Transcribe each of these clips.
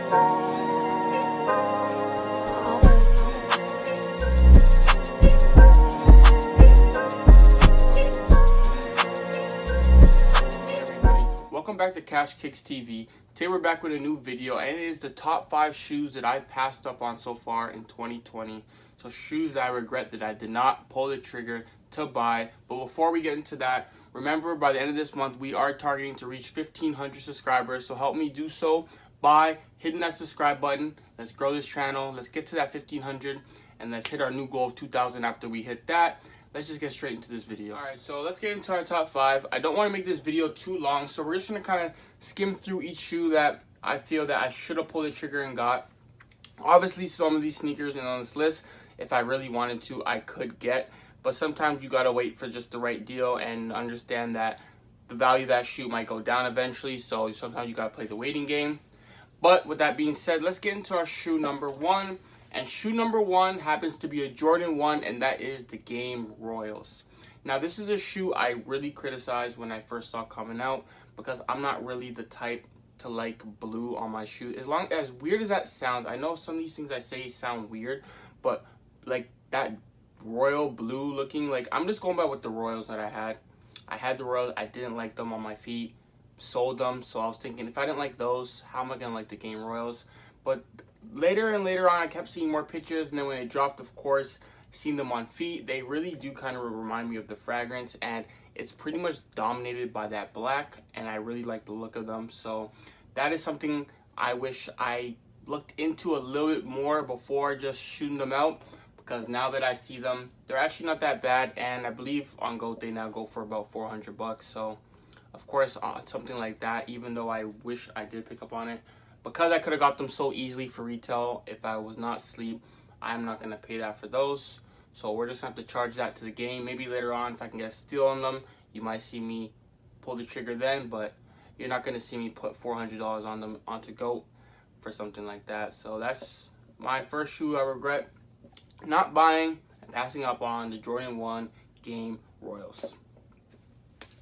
Welcome back to KickzTV. Today we're back with a new video, and it is the top 5 shoes that I've passed up on so far in 2020. So shoes that I regret that I did not pull the trigger to buy. But before we get into that, remember by the end of this month we are targeting to reach 1,500 subscribers. So help me do so by hitting that subscribe button. Let's grow this channel. Let's get to that 1,500 and let's hit our new goal of 2,000 after we hit that. Let's just get straight into this video. Alright, so let's get into our top 5. I don't want to make this video too long, so we're just going to kind of skim through each shoe that I feel that I should have pulled the trigger and got. Obviously, some of these sneakers and on this list, if I really wanted to, I could get. But sometimes you got to wait for just the right deal and understand that the value of that shoe might go down eventually. So sometimes you got to play the waiting game. But with that being said, let's get into our shoe number 1. And shoe number 1 happens to be a Jordan 1, and that is the Game Royals. Now, this is a shoe I really criticized when I first saw coming out because I'm not really the type to like blue on my shoe. As weird as that sounds, I know some of these things I say sound weird, but like that royal blue looking, like I'm just going by with the Royals that I had. I had the Royals, I didn't like them on my feet, sold them, so I was thinking if I didn't like those, how am I going to like the Game Royals? But later and later on, I kept seeing more pictures, and then when it dropped, of course, seeing them on feet, they really do kind of remind me of the fragrance, and it's pretty much dominated by that black, and I really like the look of them. So that is something I wish I looked into a little bit more before just shooting them out, because now that I see them, they're actually not that bad, and I believe on GOAT they now go for about $400. So of course, something like that, even though I wish I did pick up on it, because I could have got them so easily for retail if I was not asleep, I'm not going to pay that for those. So we're just going to have to charge that to the game. Maybe later on, if I can get a steal on them, you might see me pull the trigger then. But you're not going to see me put $400 on them onto GOAT for something like that. So that's my first shoe I regret not buying and passing up on, the Jordan 1 Game Royals.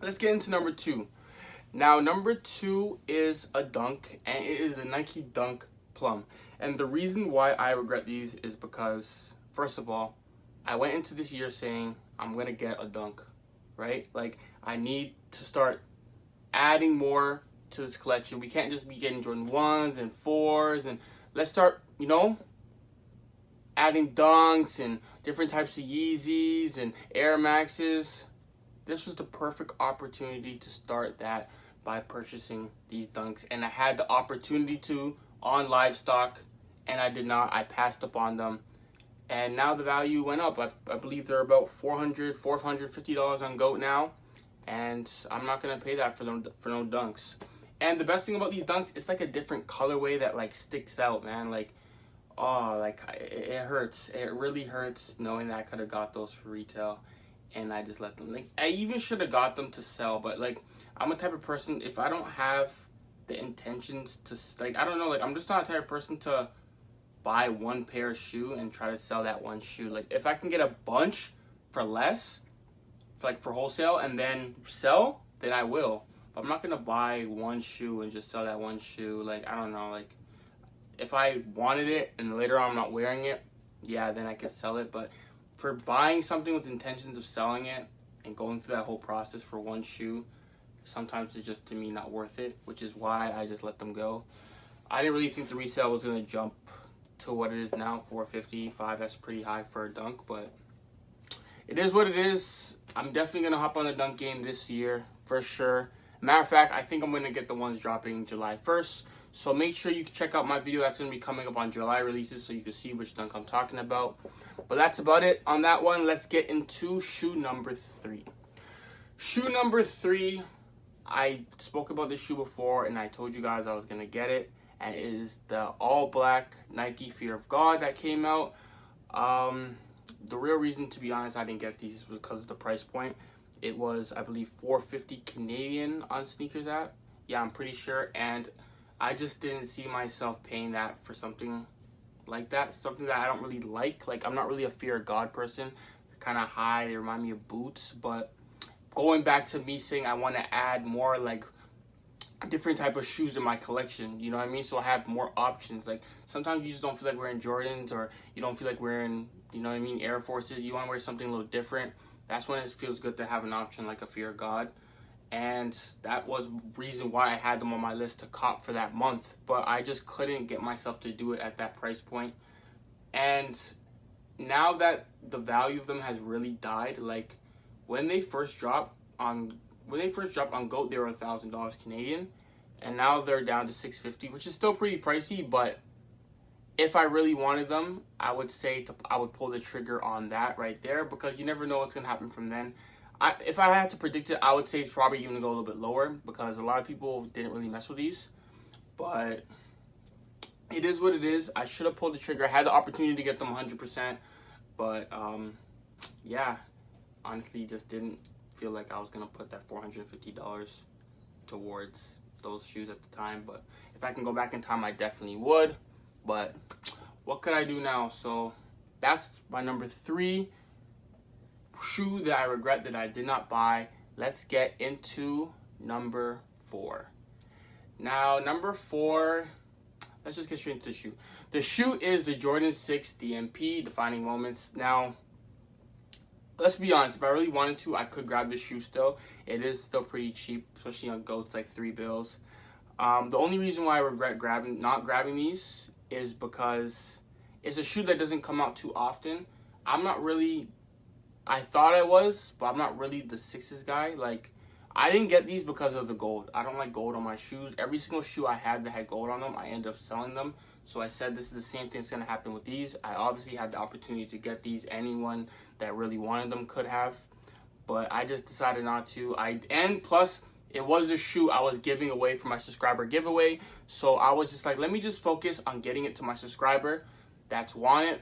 Let's get into number 2. Now, number 2 is a dunk, and it is the Nike Dunk Plum. And the reason why I regret these is because, first of all, I went into this year saying I'm going to get a dunk, right? Like, I need to start adding more to this collection. We can't just be getting Jordan 1s and 4s, and let's start, adding dunks and different types of Yeezys and Air Maxes. This was the perfect opportunity to start that by purchasing these dunks, and I had the opportunity to on livestock, and I did not. I passed up on them, and now the value went up. I believe they're about $450 on GOAT now, and I'm not gonna pay that for no dunks. And the best thing about these dunks, it's like a different colorway that like sticks out, man. Like, oh, like it hurts. It really hurts knowing that I could have got those for retail, and I just let them. Like, I even should have got them to sell, but like, I'm a type of person, if I don't have the intentions to, like, I don't know, like, I'm just not a type of person to buy one pair of shoe and try to sell that one shoe. Like, if I can get a bunch for less, like for wholesale, and then sell, then I will. But I'm not going to buy one shoe and just sell that one shoe. Like, I don't know, like, if I wanted it and later on I'm not wearing it, yeah, then I could sell it. But for buying something with intentions of selling it and going through that whole process for one shoe, sometimes it's just, to me, not worth it, which is why I just let them go. I didn't really think the resale was going to jump to what it is now, $455. That's pretty high for a dunk, but it is what it is. I'm definitely going to hop on the dunk game this year, for sure. Matter of fact, I think I'm going to get the ones dropping July 1st. So make sure you can check out my video that's going to be coming up on July releases so you can see which dunk I'm talking about. But that's about it on that one. Let's get into shoe number 3. Shoe number 3, I spoke about this shoe before, and I told you guys I was going to get it. And it is the all-black Nike Fear of God that came out. The real reason, to be honest, I didn't get these was because of the price point. It was, I believe, $450 Canadian on Sneakers app. Yeah, I'm pretty sure. And I just didn't see myself paying that for something like that. Something that I don't really like. Like, I'm not really a Fear of God person. They're kind of high. They remind me of boots. But going back to me saying I want to add more, like, different type of shoes in my collection, you know what I mean? So I have more options. Like sometimes you just don't feel like wearing Jordans, or you don't feel like wearing, you know what I mean, Air Forces. You want to wear something a little different. That's when it feels good to have an option like a Fear of God. And that was the reason why I had them on my list to cop for that month, but I just couldn't get myself to do it at that price point. And now that the value of them has really died, like when they first dropped on GOAT, they were $1,000 Canadian, and now they're down to $650, which is still pretty pricey. But if I really wanted them, I would say I would pull the trigger on that right there, because you never know what's gonna happen from then. If I had to predict it, I would say it's probably even gonna go a little bit lower, because a lot of people didn't really mess with these. But it is what it is. I should have pulled the trigger. I had the opportunity to get them 100%, but yeah, honestly, just didn't feel like I was gonna put that $450 towards those shoes at the time. But if I can go back in time, I definitely would. But what could I do now? So that's my number 3 shoe that I regret that I did not buy. Let's get into number 4. Now, number 4, let's just get straight into the shoe. The shoe is the Jordan 6 DMP, Defining Moments. Now, let's be honest, if I really wanted to, I could grab this shoe still. It is still pretty cheap, especially on GOAT's like $3. The only reason why I regret not grabbing these is because it's a shoe that doesn't come out too often. I thought I was, but I'm not really the 6s guy. Like, I didn't get these because of the gold. I don't like gold on my shoes. Every single shoe I had that had gold on them, I ended up selling them. So I said this is the same thing that's going to happen with these. I obviously had the opportunity to get these. Anyone that really wanted them could have, but I just decided not to. And plus, it was the shoe I was giving away for my subscriber giveaway. So I was just like, let me just focus on getting it to my subscriber that's want it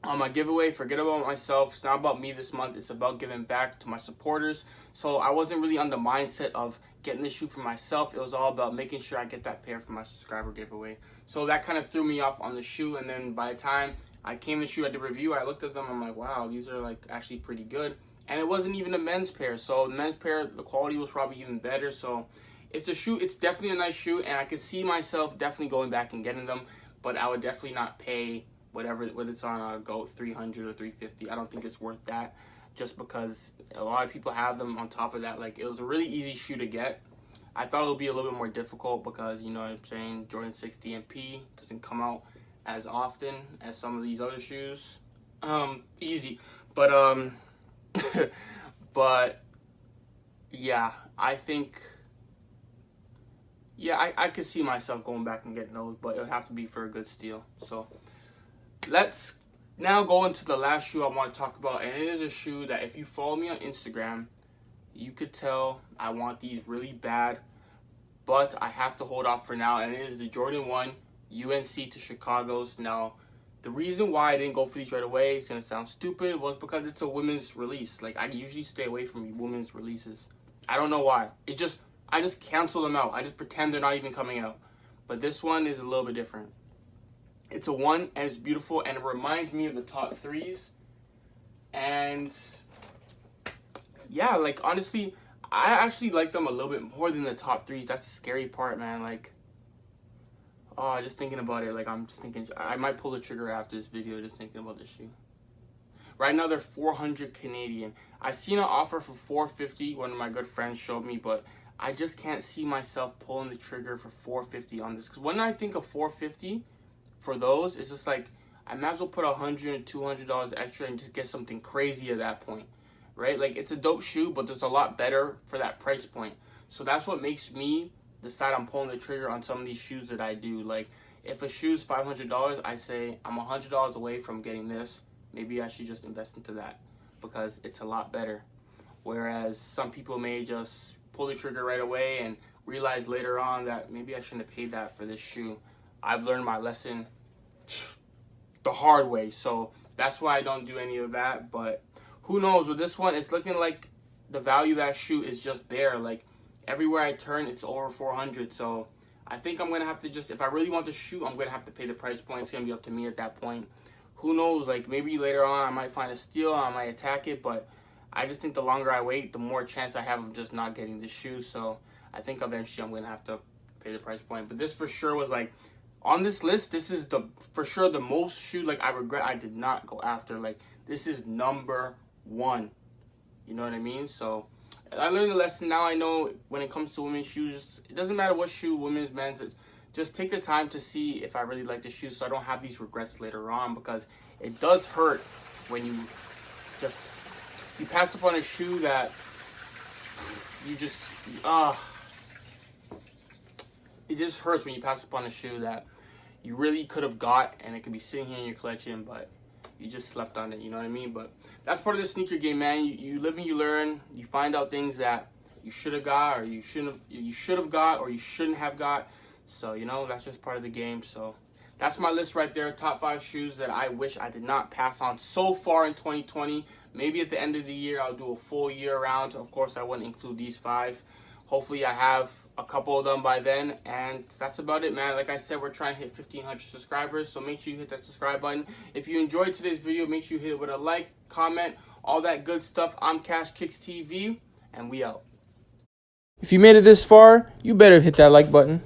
on my giveaway. Forget about myself. It's not about me this month. It's about giving back to my supporters. So I wasn't really on the mindset of getting the shoe for myself. It was all about making sure I get that pair for my subscriber giveaway. So that kind of threw me off on the shoe. And then by the time I came to the shoe at the review, I looked at them. I'm like, wow, these are like actually pretty good. And it wasn't even a men's pair. So the men's pair, the quality was probably even better. So it's a shoe. It's definitely a nice shoe. And I could see myself definitely going back and getting them. But I would definitely not pay whatever it's on a GOAT, $300 or $350. I don't think it's worth that, just because a lot of people have them. On top of that, like, it was a really easy shoe to get. I thought it would be a little bit more difficult because, you know what I'm saying, Jordan 6 DMP doesn't come out as often as some of these other shoes. Easy, but but yeah, I think, yeah, I could see myself going back and getting those, but it would have to be for a good steal. So let's now go into the last shoe I want to talk about, and it is a shoe that if you follow me on Instagram, you could tell I want these really bad, but I have to hold off for now, and it is the Jordan 1 UNC to Chicago's. Now, the reason why I didn't go for these right away, it's going to sound stupid, was because it's a women's release. Like, I usually stay away from women's releases. I don't know why. I just cancel them out. I just pretend they're not even coming out. But this one is a little bit different. It's a 1, and it's beautiful, and it reminds me of the top 3s. And yeah, like, honestly, I actually like them a little bit more than the top 3s. That's the scary part, man. Like, oh, just thinking about it, like, I'm just thinking, I might pull the trigger after this video just thinking about this shoe. Right now, they're 400 Canadian. I seen an offer for 450. One of my good friends showed me, but I just can't see myself pulling the trigger for 450 on this. Because when I think of 450 for those, it's just like, I might as well put $100 and $200 extra and just get something crazy at that point, right? Like, it's a dope shoe, but there's a lot better for that price point. So that's what makes me decide I'm pulling the trigger on some of these shoes that I do. Like, if a shoe's $500, I say I'm $100 away from getting this. Maybe I should just invest into that because it's a lot better. Whereas some people may just pull the trigger right away and realize later on that maybe I shouldn't have paid that for this shoe. I've learned my lesson the hard way, so that's why I don't do any of that. But who knows, with this one, it's looking like the value of that shoe is just there. Like, everywhere I turn, it's over 400. So I think I'm gonna have to just, if I really want the shoe, I'm gonna have to pay the price point. It's gonna be up to me at that point. Who knows, like, maybe later on I might find a steal, I might attack it, but I just think the longer I wait, the more chance I have of just not getting the shoe. So I think eventually I'm gonna have to pay the price point. But this for sure was like on this list. This is for sure the most shoe like I regret I did not go after. Like this is number one. You know what I mean? So I learned a lesson. Now I know when it comes to women's shoes, it doesn't matter what shoe, women's, men's. Just take the time to see if I really like the shoe, so I don't have these regrets later on, because it does hurt when you pass upon a shoe that you just it just hurts when you pass upon a shoe that you really could have got, and it could be sitting here in your collection, but you just slept on it. You know what I mean? But that's part of the sneaker game, man. You live and you learn. You find out things that you should have got, or you should have got, or you shouldn't have got. So, you know, that's just part of the game. So that's my list right there. Top 5 shoes that I wish I did not pass on so far in 2020. Maybe at the end of the year, I'll do a full year round. Of course, I wouldn't include these 5. Hopefully, I have a couple of them by then. And that's about it, man. Like I said, we're trying to hit 1,500 subscribers. So make sure you hit that subscribe button. If you enjoyed today's video, make sure you hit it with a like, comment, all that good stuff. I'm KickzTV, and we out. If you made it this far, you better hit that like button.